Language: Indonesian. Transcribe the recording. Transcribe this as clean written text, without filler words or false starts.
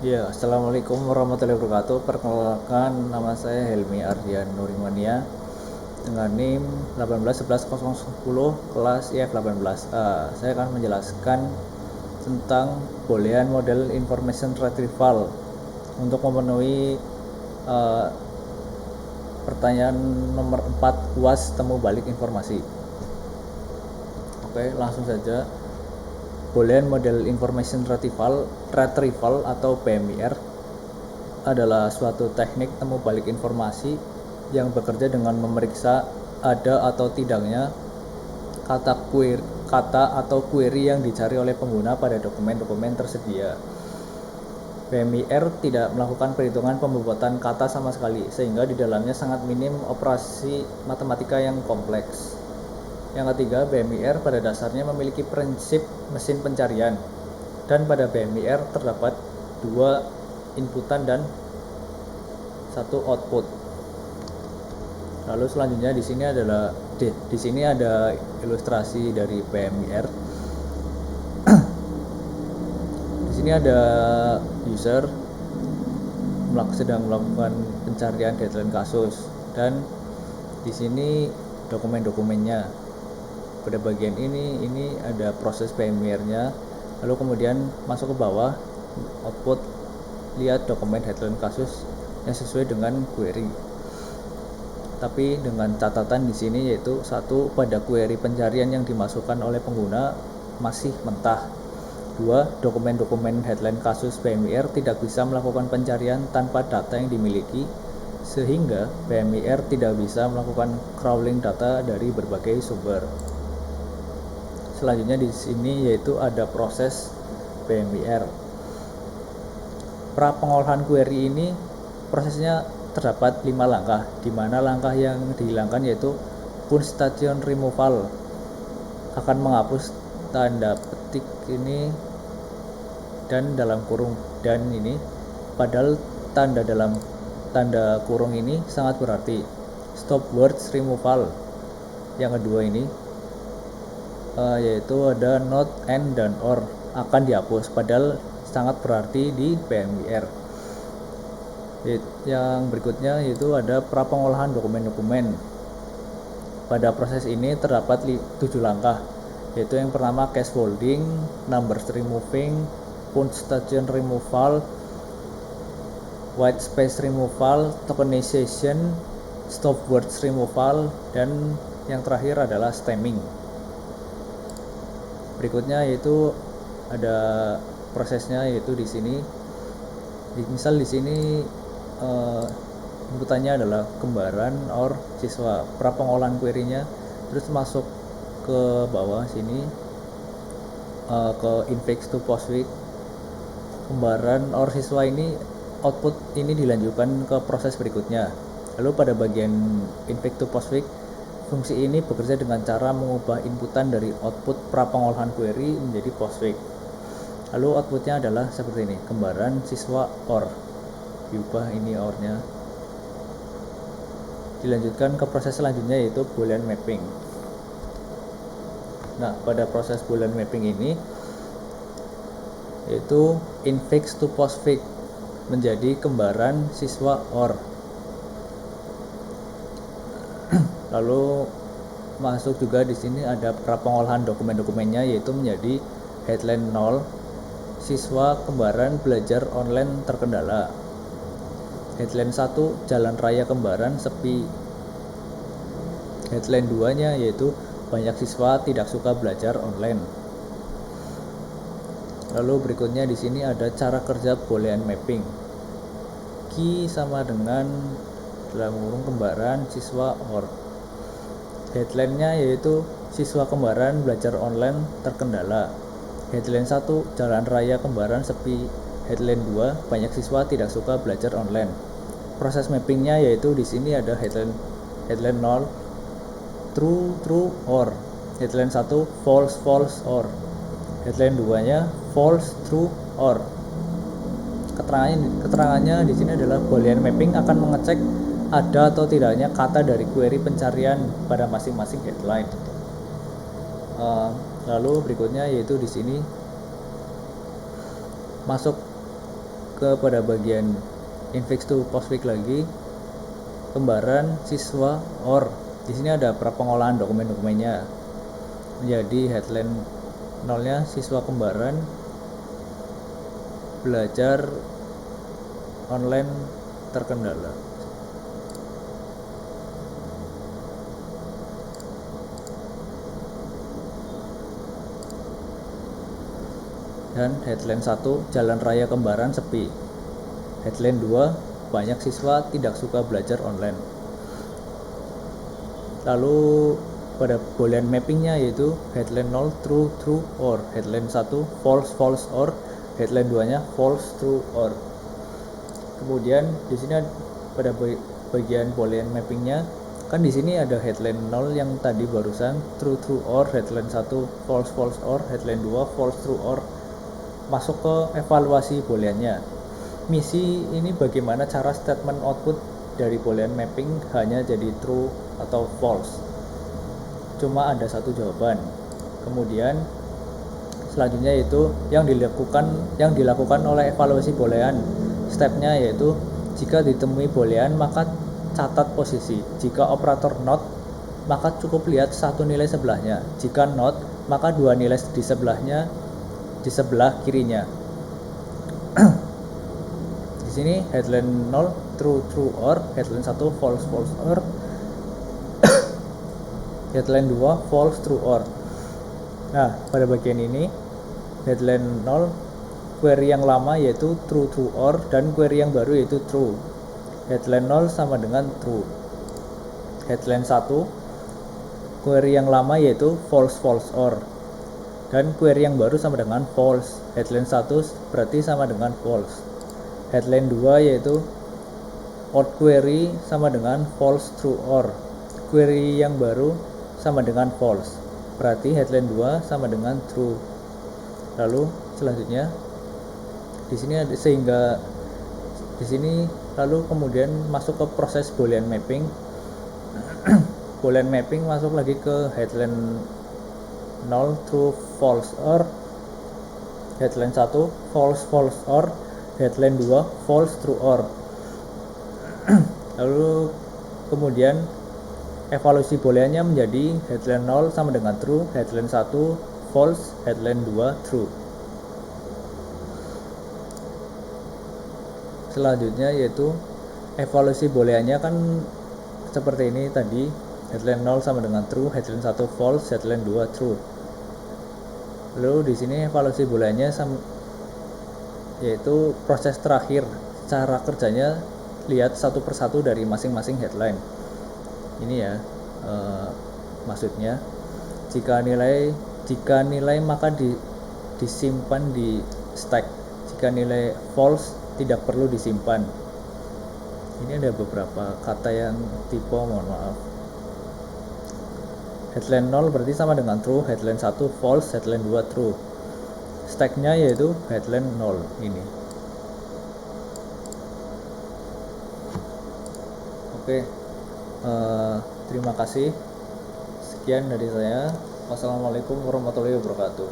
Ya, Assalamualaikum warahmatullahi wabarakatuh. Perkenalkan, nama saya Helmi Ardian Nurimania dengan NIM 181110 kelas IF18. Saya akan menjelaskan tentang boolean model information retrieval untuk memenuhi uh, pertanyaan nomor 4 UAS temu balik informasi. Oke, langsung saja. Boolean model information retrieval atau BMIR adalah suatu teknik temu balik informasi yang bekerja dengan memeriksa ada atau tidaknya kata atau query yang dicari oleh pengguna pada dokumen-dokumen tersedia. BMIR tidak melakukan perhitungan pembobotan kata sama sekali, sehingga di dalamnya sangat minim operasi matematika yang kompleks. Yang ketiga, BMIR pada dasarnya memiliki prinsip mesin pencarian, dan pada BMIR terdapat dua inputan dan satu output. Lalu selanjutnya di sini ada ilustrasi dari BMIR. Di sini ada user sedang melakukan pencarian deadline kasus, dan di sini dokumen-dokumennya. Pada bagian ini ada proses BMIR-nya. Lalu kemudian masuk ke bawah, output, lihat dokumen headline kasus yang sesuai dengan query. Tapi dengan catatan di sini, yaitu satu, pada query pencarian yang dimasukkan oleh pengguna masih mentah. Dua, dokumen-dokumen headline kasus BMIR tidak bisa melakukan pencarian tanpa data yang dimiliki, sehingga BMIR tidak bisa melakukan crawling data dari berbagai sumber. Selanjutnya di sini yaitu ada proses BMIR. Pra pengolahan query ini prosesnya terdapat 5 langkah, di mana langkah yang dihilangkan yaitu punctation removal, akan menghapus tanda petik ini dan dalam kurung dan ini, padahal tanda kurung ini sangat berarti. Stop words removal yang kedua ini yaitu ada not, and, dan or, akan dihapus, padahal sangat berarti di BMIR. Yang berikutnya yaitu ada pra pengolahan dokumen-dokumen. Pada proses ini terdapat 7 langkah, yaitu yang pertama case folding, numbers removing, punctation removal, white space removal, tokenization, stop words removal, dan yang terakhir adalah stemming. Berikutnya yaitu ada prosesnya, yaitu di sini. Misal di sini inputannya adalah kembaran or siswa, pra pengolahan query-nya, terus masuk ke bawah sini ke infix to postfix, kembaran or siswa ini, output ini dilanjutkan ke proses berikutnya. Lalu pada bagian infix to postfix, fungsi ini bekerja dengan cara mengubah inputan dari output pra pengolahan query menjadi postfix. Lalu outputnya adalah seperti ini, kembaran siswa or, diubah ini or-nya. Dilanjutkan ke proses selanjutnya yaitu boolean mapping. Nah, pada proses boolean mapping ini yaitu infix to postfix menjadi kembaran siswa or. Lalu masuk juga di sini ada pra pengolahan dokumen-dokumennya, yaitu menjadi headline 0, siswa kembaran belajar online terkendala. Headline 1, jalan raya kembaran sepi. Headline 2-nya yaitu banyak siswa tidak suka belajar online. Lalu berikutnya di sini ada cara kerja boolean mapping. Key sama dengan dalam kurung kembaran siswa or. Headline-nya yaitu siswa kembaran belajar online terkendala. Headline 1, jalan raya kembaran sepi. Headline 2, banyak siswa tidak suka belajar online. Proses mappingnya yaitu di sini ada headline 0, true or. Headline 1, false or. Headline 2-nya false, true, or. Keterangannya di sini adalah boolean mapping akan mengecek ada atau tidaknya kata dari query pencarian pada masing-masing headline. Lalu berikutnya yaitu di sini masuk kepada bagian infix to postfix lagi, kembaran siswa or. Di sini ada pengolahan dokumen-dokumennya menjadi headline nolnya siswa kembaran belajar online terkendala. Dan headline 1, jalan raya kembaran sepi. Headline 2, banyak siswa tidak suka belajar online. Lalu pada boolean mappingnya yaitu headline 0 true true or, headline 1 false false or, headline 2 nya false true or. Kemudian di sini pada bagian boolean mappingnya kan di sini ada headline 0 yang tadi barusan true true or, headline 1 false false or, headline 2 false true or, masuk ke evaluasi booleannya. Misi ini bagaimana cara statement output dari boolean mapping hanya jadi true atau false. Cuma ada satu jawaban. Kemudian selanjutnya yaitu yang dilakukan oleh evaluasi boolean. Stepnya yaitu jika ditemui boolean maka catat posisi. Jika operator not maka cukup lihat satu nilai sebelahnya. Jika not maka dua nilai di sebelahnya, di sebelah kirinya. Di sini headline 0 true true or, headline 1 false false or, headline 2 false true or. Nah, pada bagian ini headline 0 query yang lama yaitu true true or, dan query yang baru yaitu true. Headline 0 sama dengan true. Headline 1 query yang lama yaitu false false or, dan query yang baru sama dengan false. Headline 1 berarti sama dengan false. Headline 2 yaitu odd query sama dengan false true or, query yang baru sama dengan false, berarti headline 2 sama dengan true. Lalu selanjutnya di sini ada, sehingga di sini lalu kemudian masuk ke proses boolean mapping. Boolean mapping masuk lagi ke headline 0 true false or, headline 1 false false or, headline 2 false true or. Lalu kemudian evaluasi booleannya menjadi headline 0 sama dengan true, headline 1 false, headline 2 true. Selanjutnya yaitu evaluasi booleannya kan seperti ini tadi, headline 0 sama dengan true, headline 1 false, headline 2 true. Lalu di sini evaluasi booleannya yaitu proses terakhir, cara kerjanya lihat satu persatu dari masing-masing headline. Ini ya maksudnya jika nilai maka disimpan di stack, jika nilai false tidak perlu disimpan. Ini ada beberapa kata yang typo, mohon maaf. Headline 0 berarti sama dengan true, headline 1 false, headline 2 true. Stacknya yaitu headline 0 ini. Oke, terima kasih. Sekian dari saya. Wassalamualaikum warahmatullahi wabarakatuh.